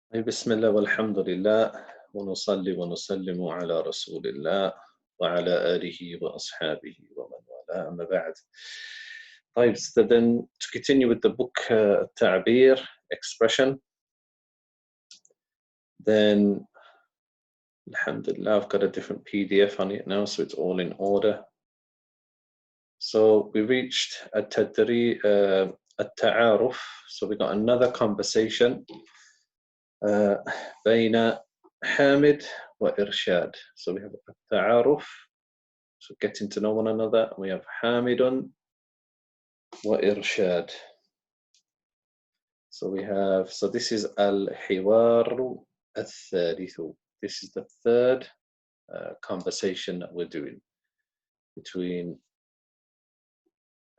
بسم الله والحمد لله ونصلي ونسلم على رسول الله وعلى آله وأصحابه ومن والاه أما بعد. طيب, so then to continue with the book تعبير expression, then alhamdulillah I've got a different PDF on it now, so it's all in order. So we reached التعارف, so we got another conversation بين Hamid wa Irshad. So we have التعارف, so getting to know one another. We have Hamidun wa Irshad. So we have, so this is al-hiwaru al-thalithu. This is the third conversation that we're doing between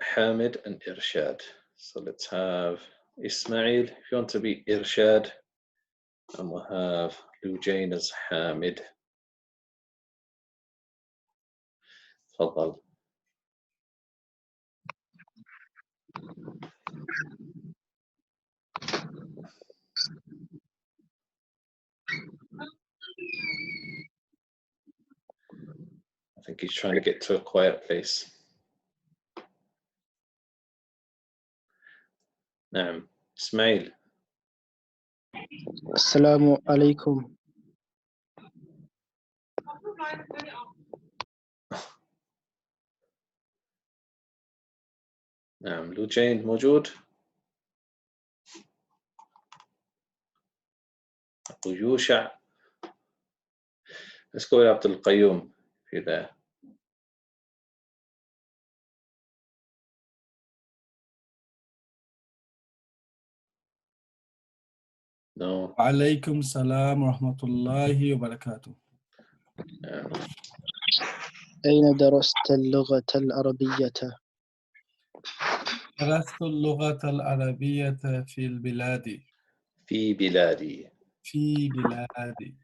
Hamid and Irshad. So let's have Ismail, if you want to be Irshad, and we'll have Lujain as Hamid. تفضل. I think he's trying to get to a quiet place. نعم. إسماعيل. السلام عليكم. نعم. لوجين موجود؟ أبو يوشع. Let's go with عبد القيوم في there. No. عليكم السلام ورحمة الله وبركاته. أين درست اللغة العربية؟ درست اللغة العربية في البلاد. في بلادي. في بلادي.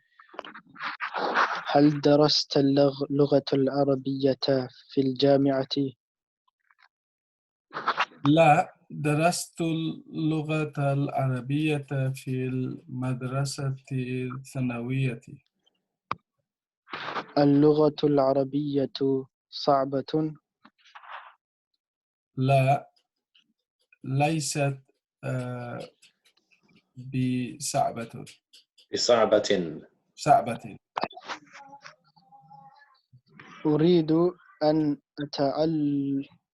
هل درست اللغة العربية في الجامعة؟ لا، درست اللغة العربية في المدرسة الثانوية. اللغة العربية صعبة؟ لا، ليست بصعبة. بصعبة. صعبة. أريد أن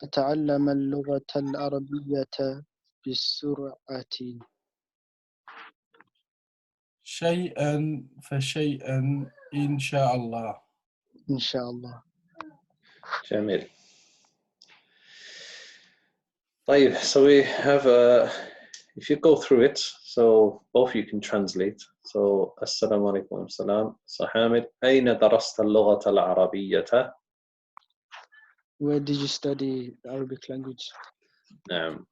أتعلم اللغة العربية بسرعة. شيئا فشيئا إن شاء الله. إن شاء الله. جميل. طيب, so we have if you go through it, so both you can translate. So السلام عليكم السلام. So Hamid, أين درست اللغة العربية? Where did you study Arabic language? نعم.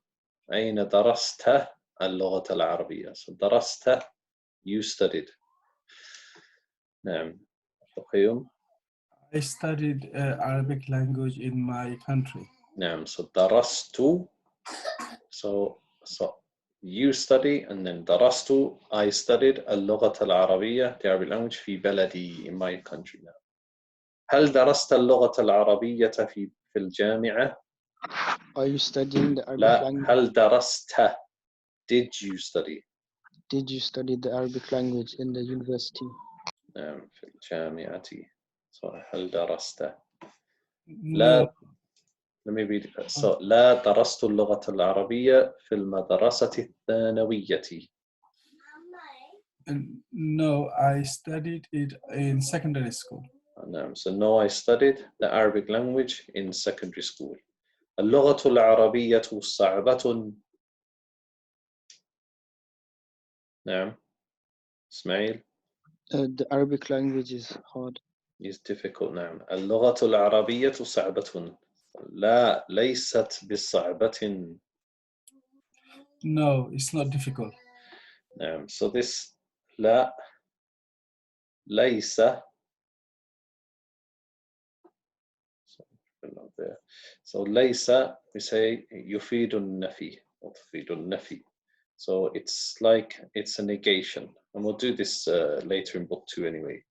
أين درست اللغة العربية? So درست, you studied. نعم. القيوم. I studied Arabic language in my country. نعم. So درست, so you study, and then درست, I studied اللغة العربية, the Arabic language, في بلدي, in my country now. هل درست اللغة العربية في الجامعة؟ Are you studying the Arabic لا. language? هل درست? Did you study? Did you study the Arabic language in the university? نعم. في الجامعة. So هل درست؟ No. لا. Let me read it. So لا درست اللغة العربية في المدرسة الثانوية. No, I studied it in secondary school. So no, I studied the Arabic language in secondary school. اللغة العربية صعبة. نعم. إسماعيل. The Arabic language is hard. Is difficult. نعم. اللغة العربية صعبة. لا, ليست بصعبة. No, it's not difficult. نعم. So this لا, ليس. So ليس, we say يفيد النفي or تفيد النفي. So it's like it's a negation. And we'll do this later in book 2 anyway.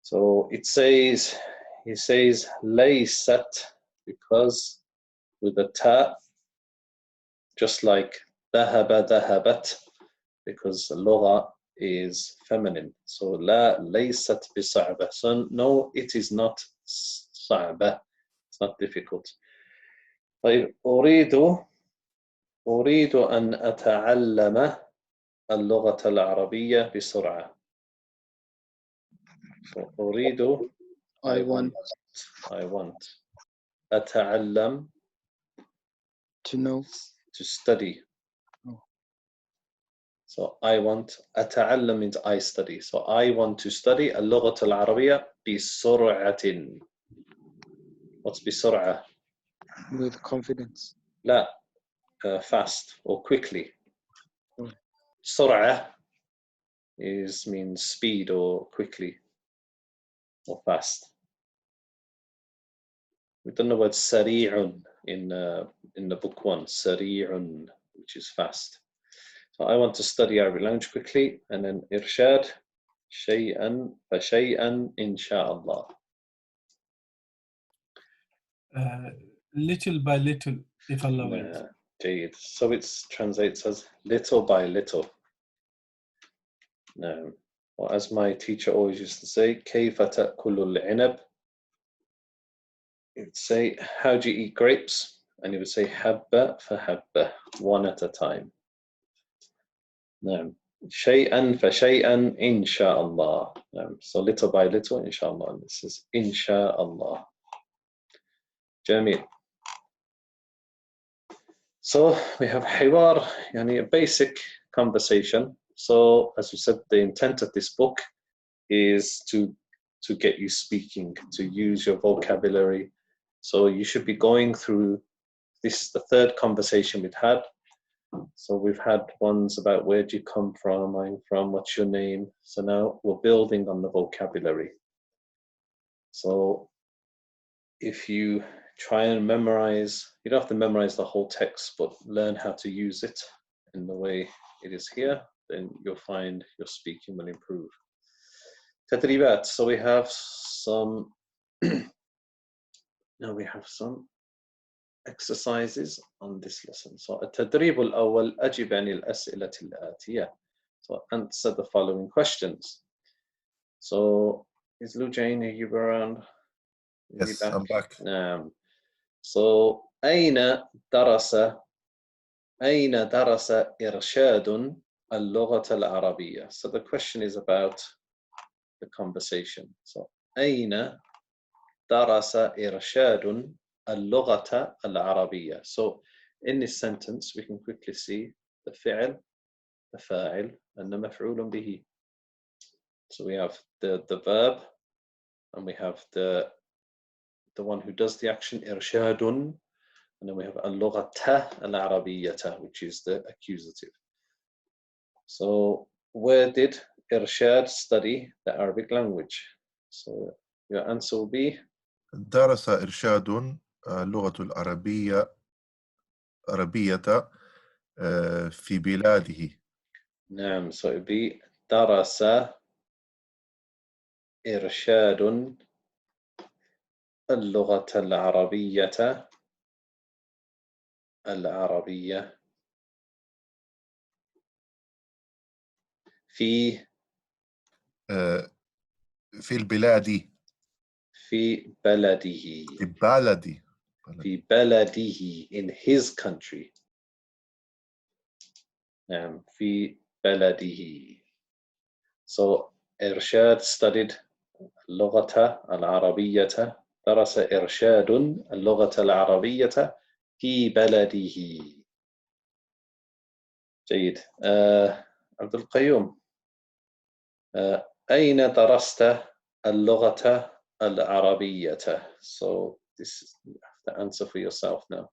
So he says laysat, because with a ta, just like dhahaba dhahabat, because lugha is feminine. So la laysat bisa'ba. So no, it is not صعبة. It's not difficult. طيب أريد أن أتعلم اللغة العربية بسرعة. So أريد I want أتعلم to know. to study. Oh. So I want أتعلم means I study. So I want to study اللغة العربية بسرعة. What's بسرعة? With confidence. لا, fast or quickly. Oh. سرعة means speed or quickly or fast. We've done the word سريع in the book 1, سريع, which is fast. So I want to study Arabic language quickly, and then Irshad, شيئا فشيئا إن شاء الله. Little by little, if Allah wills. جيد. So it translates as little by little. Well, as my teacher always used to say, كيف تأكل العنب? He would say, how do you eat grapes? And he would say, حبة فحبة, one at a time. شيئا فشيئا إن شاء الله. So little by little, إن شاء الله. And this is إن شاء الله. جميل. So we have حوار, يعني a basic conversation. So as we said, the intent of this book is to get you speaking, to use your vocabulary. So you should be going through, this is the 3rd conversation we've had. So we've had ones about where do you come from, I'm from, what's your name. So now we're building on the vocabulary. So if you try and memorize, you don't have to memorize the whole text, but learn how to use it in the way it is here, then you'll find your speaking will improve. تدريبات. So we have some now we have some exercises on this lesson. So التدريب الأول أجب عن الأسئلة الآتية. So answer the following questions. So is Lou Jane, are you around? Yes, I'm back. So أين درس إرشاد اللغة العربية? So the question is about the conversation. So أين درس إرشاد اللغة العربية? So in this sentence we can quickly see the فعل, the فاعل, and the مفعول به. So we have the verb, and we have the one who does the action, إرشاد, and then we have اللغة العربية, which is the accusative. So where did Irshad study the Arabic language? So your answer will be درس إرشاد اللغة العربية في بلاده. نعم. So it would be درس إرشاد اللغة العربية في البلاد. في بلده. في بلده, in his country. في بلده. So إرشاد studied اللغة العربية. درس إرشاد اللغة العربية في بلده. جيد. عبد القيوم, أين درست اللغة العربية? So this is, you have to answer for yourself now.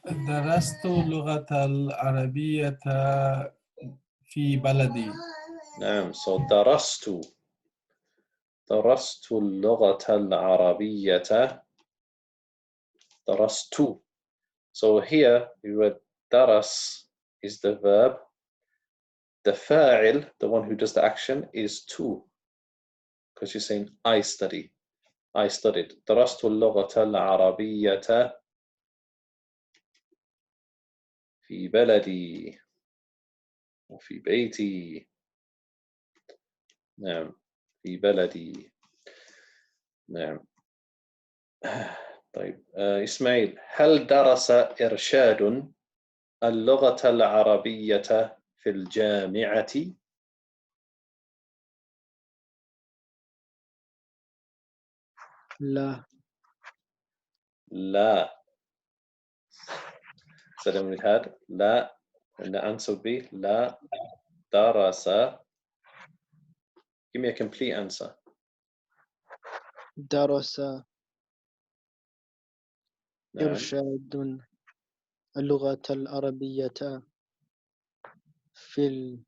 درست اللغة العربية في بلدي. نعم. So درست اللغة العربية. درست So here, daras is the verb. The fa'il, the one who does the action, is to. Because you're saying, I study. I studied. درست اللغة العربية في بلدي وفي بيتي. نعم، في بلدي. نعم. طيب إسماعيل، هل درس إرشاد اللغة العربية في الجامعة؟ لا. لا. سلام الهاد. لا. And the answer would be لا درس. Give me a complete answer. درس نعم. إرشاد اللغة العربية في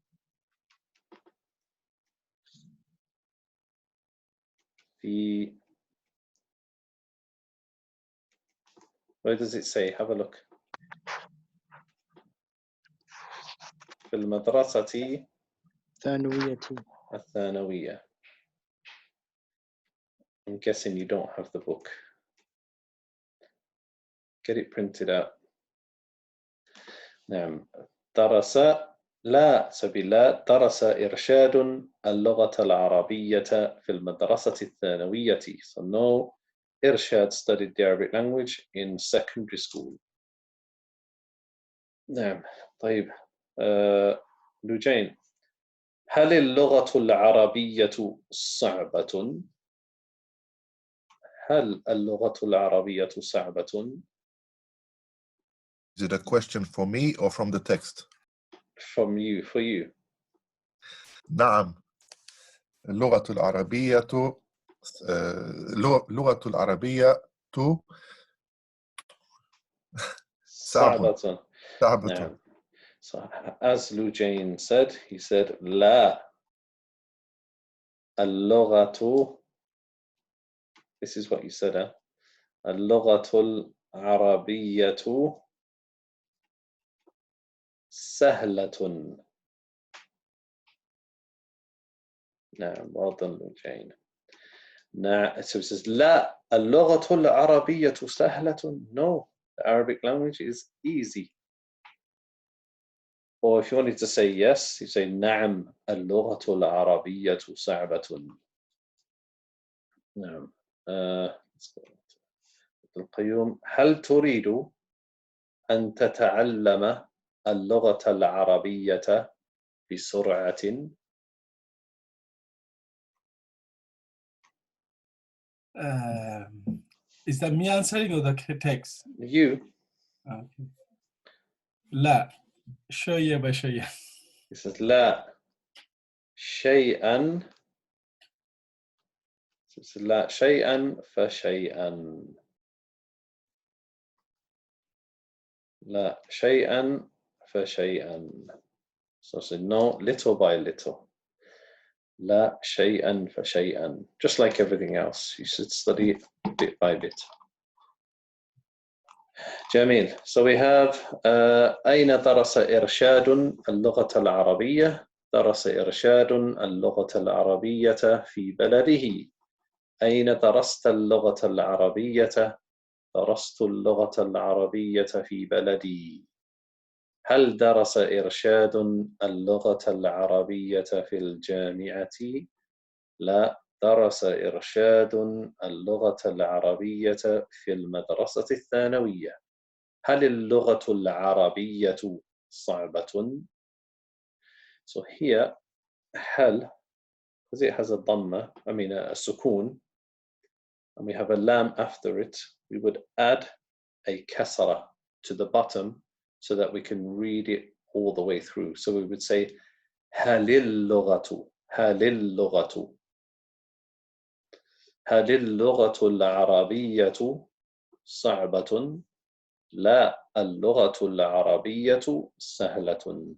في Where does it say? Have a look. في المدرسة الثانوية. I'm guessing you don't have the book. Get it printed out. نعم. درس لا سبيل لا درس إرشاد اللغة العربية في المدرسة الثانوية. So no, Irshad studied the Arabic language in secondary school. نعم. طيب لوجين، هل اللغة العربية صعبة؟ هل اللغة العربية صعبة؟ Is it a question for me or from the text? From you, for you. نعم. اللغة العربية لغة العربية صعب. صعبة. صعبة. نعم. So, as Lujain said, he said, لا اللغة. This is what you said, huh? اللغة العربية سهلة. نعم, well done, Lujain. Now, so it says, لا اللغة العربية سهلة. No, the Arabic language is easy. Or if you wanted to say yes, you say نعم اللغة العربية صعبة. نعم. القيوم، هل تريد أن تتعلم اللغة العربية بسرعة؟ Is that me answering or the text? You. Okay. لا شوية بشوية. He says لا شيئا. لا شيئا فشيئا. لا شيئا فشيئا. So say no, little by little. لا شيئا فشيئا. Just like everything else, you should study it bit by bit. جميل. So we have أين درس إرشاد اللغة العربية؟ درس إرشاد اللغة العربية في بلده. أين درست اللغة العربية؟ درست اللغة العربية في بلدي. هل درس إرشاد اللغة العربية في الجامعة؟ لا، درس إرشاد اللغة العربية في المدرسة الثانوية. هل اللغة العربية صعبة؟ So here, هل, because it has a dhamma, I mean a sukun, and we have a lam after it, we would add a kasra to the bottom so that we can read it all the way through. So we would say, هل اللغة هل اللغة العربية صعبة؟ لا، اللغة العربية سهلة.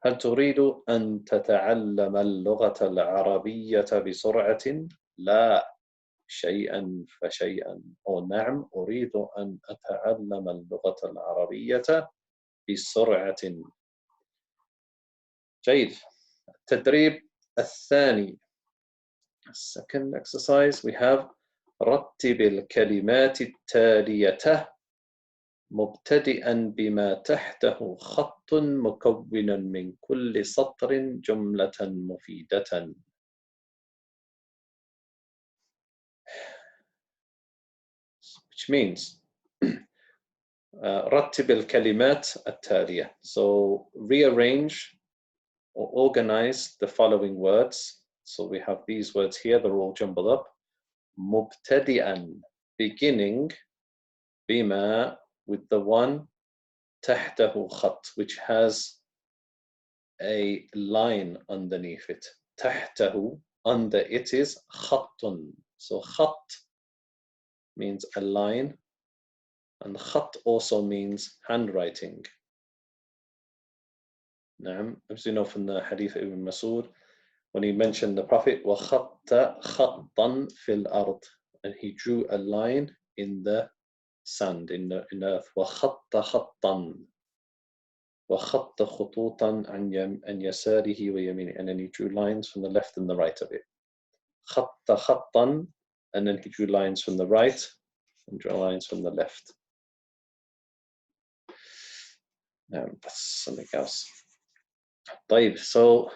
هل تريد أن تتعلم اللغة العربية بسرعة؟ لا، شيئا فشيئا أو نعم أريد أن أتعلم اللغة العربية بسرعة. جيد. التدريب الثاني. Second exercise we have رتب الكلمات التالية مبتدئا بما تحته خط مكونا من كل سطر جملة مفيدة. Which means رتب الكلمات التالية. So rearrange or organize the following words. So we have these words here, they're all jumbled up. مبتدئا, beginning, بما, with the one, تحته خط, which has a line underneath it. تحته, under it is خط. So خط means a line, and خط also means handwriting. نعم, as you know from the hadith of Ibn Mas'ud, when he mentioned the Prophet, وَخَطَّ خَطًّا فِي الْأَرْضِ, and he drew a line in the sand, in the earth. وَخَطَّ خَطًّا وَخَطَّ خُطُوطًا عن يساره ويمينه, and then he drew lines from the left and the right of it. خَطَّ خَطًّا, and then he drew lines from the right and drew lines from the left. That's something else. طيب, so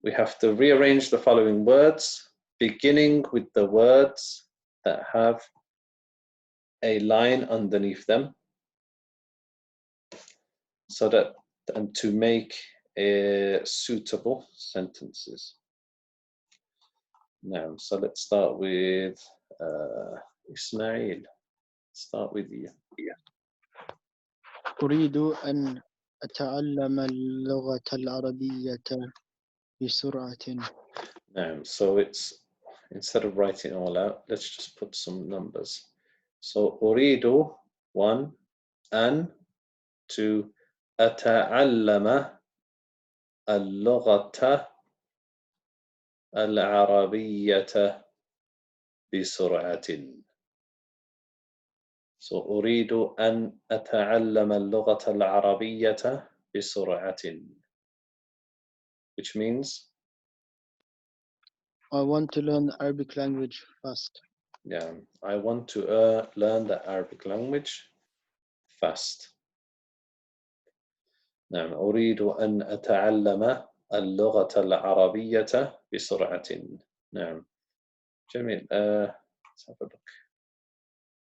we have to rearrange the following words, beginning with the words that have a line underneath them, so that, and to make suitable sentences. Now, so let's start with Ismail. Start with you. أريد أن أتعلم اللغة العربية بسرعة. Now, so it's, instead of writing it all out, let's just put some numbers. So أريد, 1, أن, 2, أتعلم اللغة العربية بسرعة. So أريد أن أتعلم اللغة العربية بسرعة, which means I want to learn Arabic language fast. yeah, I want to learn the Arabic language fast. نعم, أريد أن أتعلم اللغة العربية بسرعة. نعم, جميل. Let's have a look.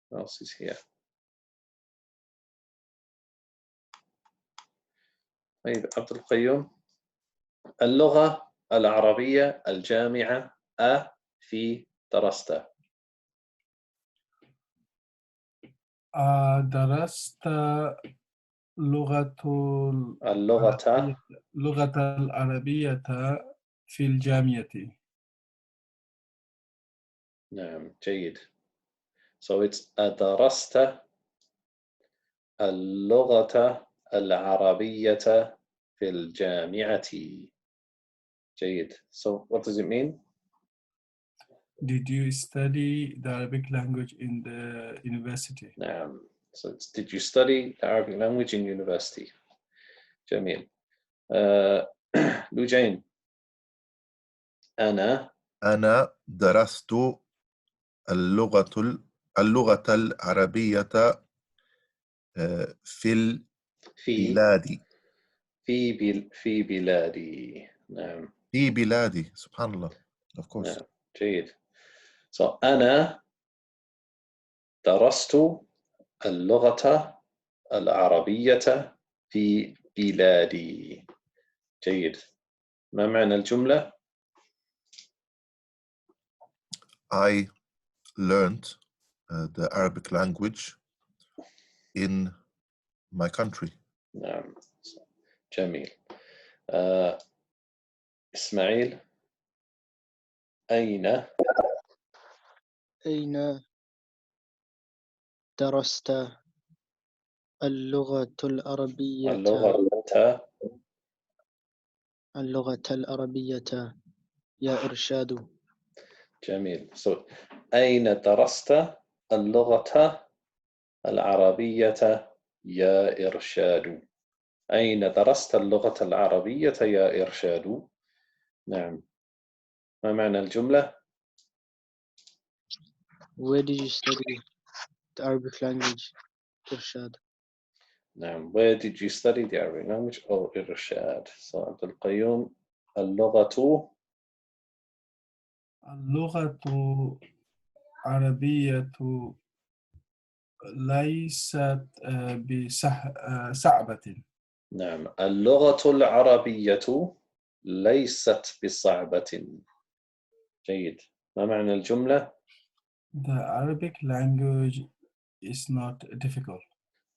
What else is here? طيب, عبد القيوم. اللغة العربية الجامعة في درست. درست اللغة العربية في الجامعة. نعم, جيد. So it's درست اللغة العربية في الجامعة. جيد. So what does it mean? Did you study the Arabic language in the university? نعم. So it's, did you study the Arabic language in university? جميل. لوجين. أنا درست اللغة العربية في البلاد. في بلادي. نعم. في بلادي. سبحان الله. Of course. نعم. جيد. So أنا درست اللغة العربية في بلادي. جيد. ما معنى الجملة؟ I learned the Arabic language in my country. نعم, جميل. إسماعيل. أين درست اللغة العربية يا إرشاد. جميل. So أين درست اللغة العربية يا إرشاد؟ أين درست اللغة العربية يا إرشاد؟ نعم. ما معنى الجملة؟ Where did you study the Arabic language, Irshad? نعم. Where did you study the Arabic language? Oh, إرشاد. So عبد القيوم اللغة اللغة العربية ليست صعبة. نعم. اللغة العربية ليست بصعبة. جيد. ما معنى الجملة؟ The Arabic language is not difficult.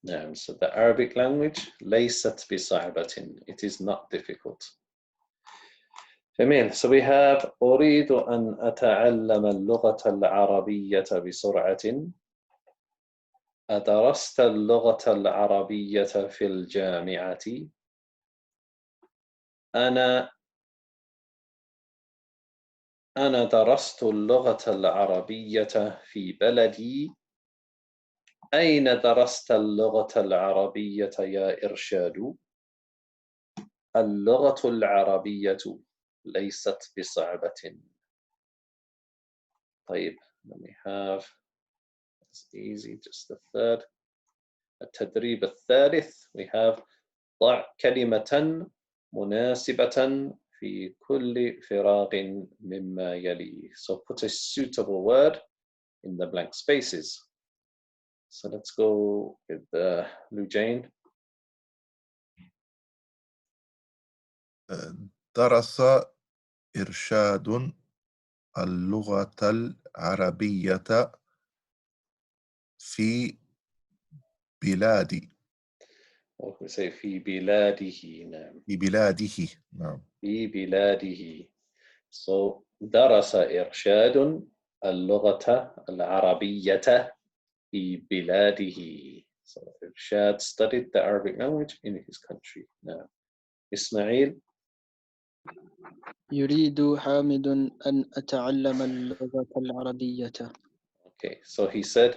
نعم. So the Arabic language ليست بصعبة. It is not difficult. جميل. So we have أريد أن أتعلم اللغة العربية بسرعة. أدرست اللغة العربية في الجامعة؟ أنا درست اللغة العربية في بلدي. أين درست اللغة العربية يا إرشاد؟ اللغة العربية ليست بصعبة. طيب. Let me have. It's easy. Just the third. التدريب الثالث. We have ضع كلمة مناسبة في كل فراغ مما يلي. So put a suitable word in the blank spaces. So let's go with Lujane. درس إرشاد اللغة العربية في بلادي. Or we say في بلاده. نعم. في بلاده. نعم. في بلاده. So درس إرشاد اللغة العربية في بلاده. So Irshad studied the Arabic language in his country. نعم. إسماعيل. يريد حامد أن أتعلم اللغة العربية. Okay, so he said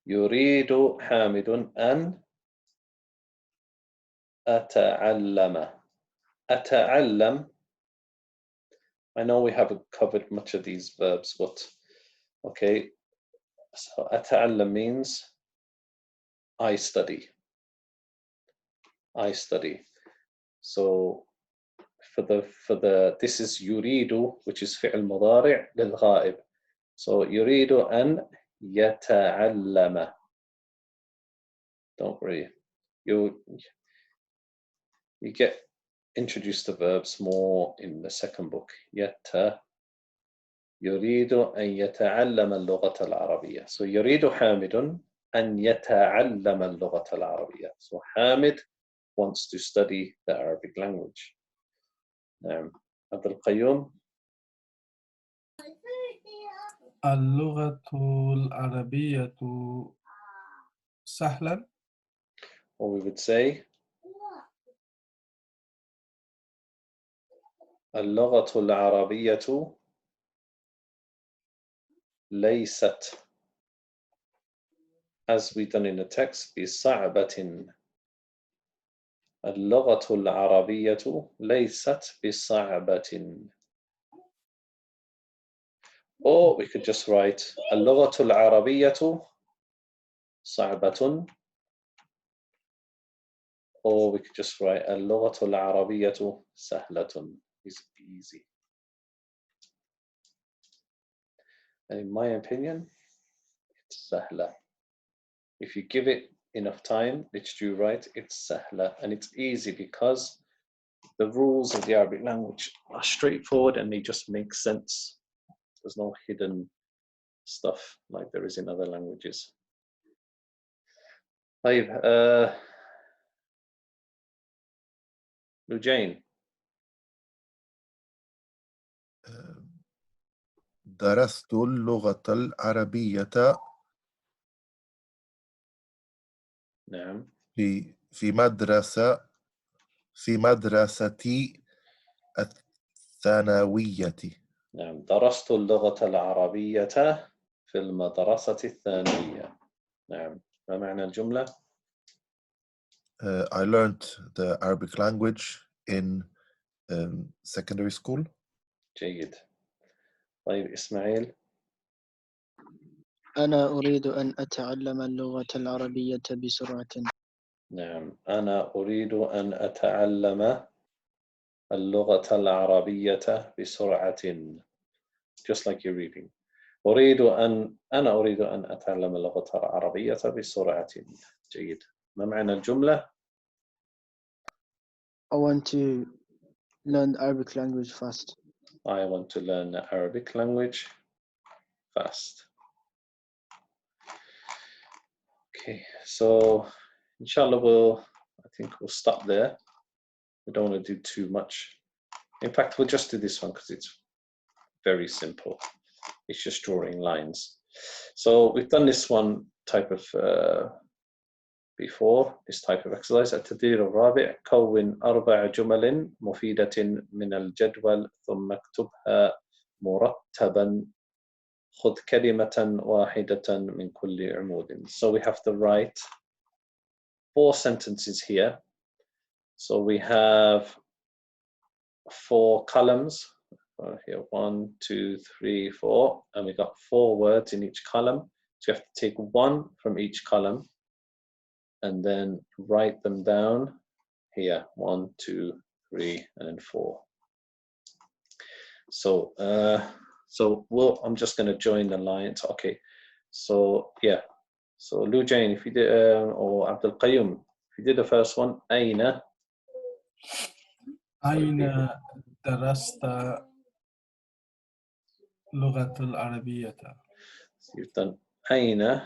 يريد حامد أن أتعلم. أتعلم. I know we haven't covered much of these verbs, but okay. So أتعلم means I study. I study. So for the this is يريد, which is فعل مضارع للغائب. So يريد أن يتعلم. Don't worry. You get introduced to verbs more in the second book. يريد أن يتعلم اللغة العربية. So يريد حامد أن يتعلم اللغة العربية. So Hamid wants to study the Arabic language. نعم. عبد القيوم. اللغة العربية سهلة. Or we would say اللغة العربية ليست, as we done in the text, بصعبة. اللغة العربية ليست بصعبة. Or we could just write اللغة العربية صعبة. Or we could just write اللغة العربية سهلة. Is easy. And in my opinion, it's sahla. If you give it enough time, it's due right, it's sahla. And it's easy because the rules of the Arabic language are straightforward and they just make sense. There's no hidden stuff like there is in other languages. طيب, Lujane. درست اللغة العربية نعم. في مدرستي الثانوية. نعم. درست اللغة العربية في المدرسة الثانوية. نعم. ما معنى الجملة؟ I learned the Arabic language in secondary school. جيد. طيب إسماعيل. أنا أريد أن أتعلم اللغة العربية بسرعة. نعم. أنا أريد أن أتعلم اللغة العربية بسرعة. Just like you're reading. أنا أريد أن أتعلم اللغة العربية بسرعة. جيد. ما معنى الجملة؟ I want to learn Arabic language fast. I want to learn the Arabic language fast. Okay, so inshallah I think we'll stop there. We don't want to do too much. In fact, we'll just do this one because it's very simple. It's just drawing lines. So we've done this one type of before, this type of exercise. التدريب الرابع كون 4 جمل مفيدة من الجدول ثم اكتبها مرتبا. خذ كلمة واحدة من كل عمود. So we have to write 4 sentences here. So we have 4 columns. Here, 1, 2, 3, 4, and we got 4 words in each column. So you have to take 1 from each column and then write them down here. 1, 2, 3, and then 4. So, I'm just going to join the lines. Okay. So yeah. So Lujain, if you did, or Abdul Qayyum, if you did the first one, أين درست لغة العربية. You've done أين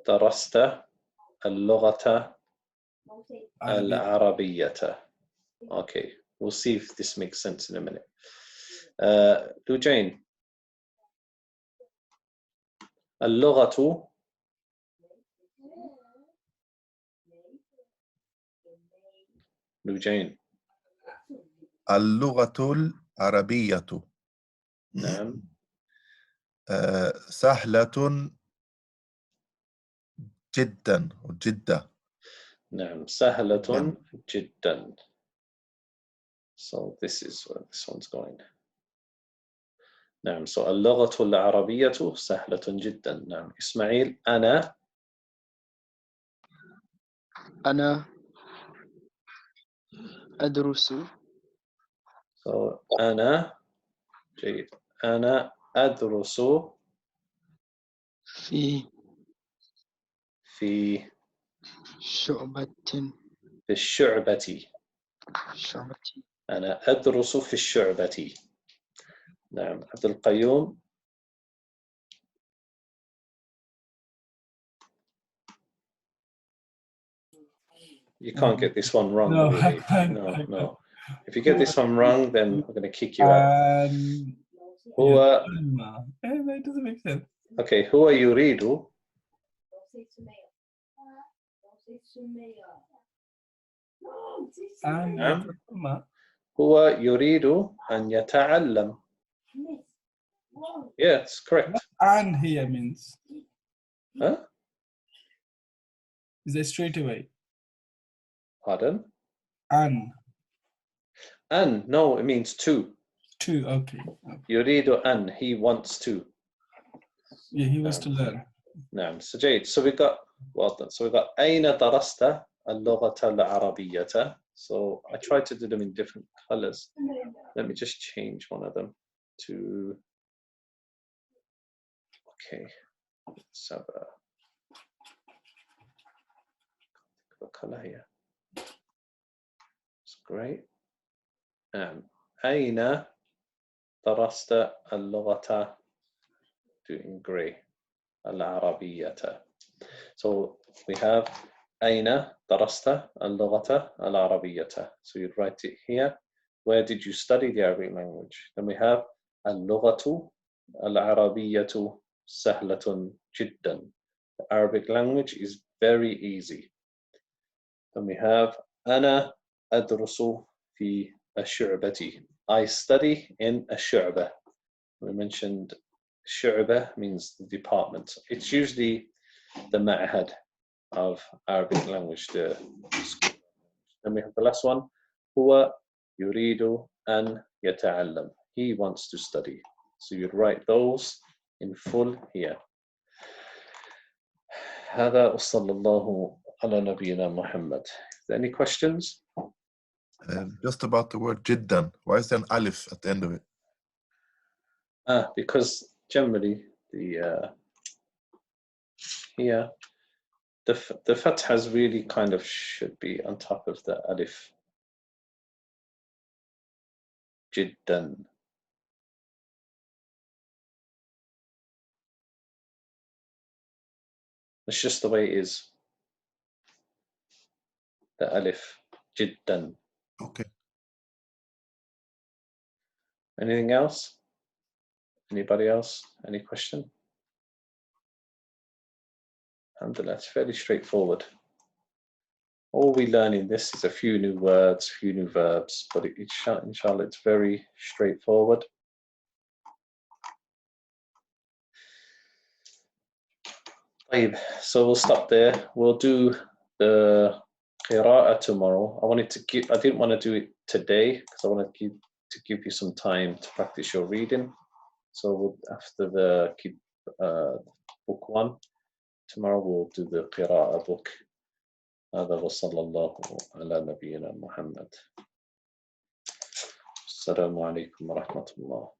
درست اللغة العربية. Okay, we'll see if this makes sense in a minute. Lujain, اللغة Lujain. اللغة العربية نعم. سهلة جدا جدا. نعم سهلة جدا. So this is where this one's going. نعم. So اللغة العربية سهلة جدا. نعم. إسماعيل أنا أدرس. So أنا جيد. أنا أدرس في الشعبة. شعبة. أنا أدرس في الشعبة. نعم. عبد القيوم you can't get this one wrong. No, really. No. If you get this one wrong, then we're going to kick you out. هو It doesn't make sense. Okay, هو يريد هو يريد أن يتعلم. Yeah, it's correct. And here means Huh? is it straight away? Pardon? An. No, it means to. To, okay. يريد أن, he wants to. Yeah, he wants to learn. نعم. So جيد. So we got, well done. So we got أين درست اللغة العربية. So I tried to do them in different colors. Let me just change one of them to, okay, let's have a color here. It's great. أين درست اللغة, doing grey, العربية. So we have أين درست اللغة العربية. So you write it here. Where did you study the Arabic language? Then we have اللغة العربية سهلة جدا. The Arabic language is very easy. Then we have أنا أدرس في الشعبة. I study in الشعبة. We mentioned Shu'bah means the department. It's usually the ma'had of Arabic language, the school. Then we have the last one. هو يريد أن يتعلم. He wants to study. So you'd write those in full here. هذا وصلى الله على نبينا محمد. Any questions? Just about the word jiddan. Why is there an alif at the end of it? Because generally the here the fathas really kind of should be on top of the alif. Jiddan. It's just the way it is. The alif. Jiddan. Okay. Anything else? Anybody else? Any question? Alhamdulillah, it's fairly straightforward. All we learn in this is a few new words, few new verbs, but inshallah, it's very straightforward. So we'll stop there. We'll do the qira'ah tomorrow. I didn't want to do it today because I wanted to give you some time to practice your reading. So after the book 1, tomorrow we'll do the qira'ah book. هذا وصلى الله على نبينا محمد. السلام عليكم ورحمة الله.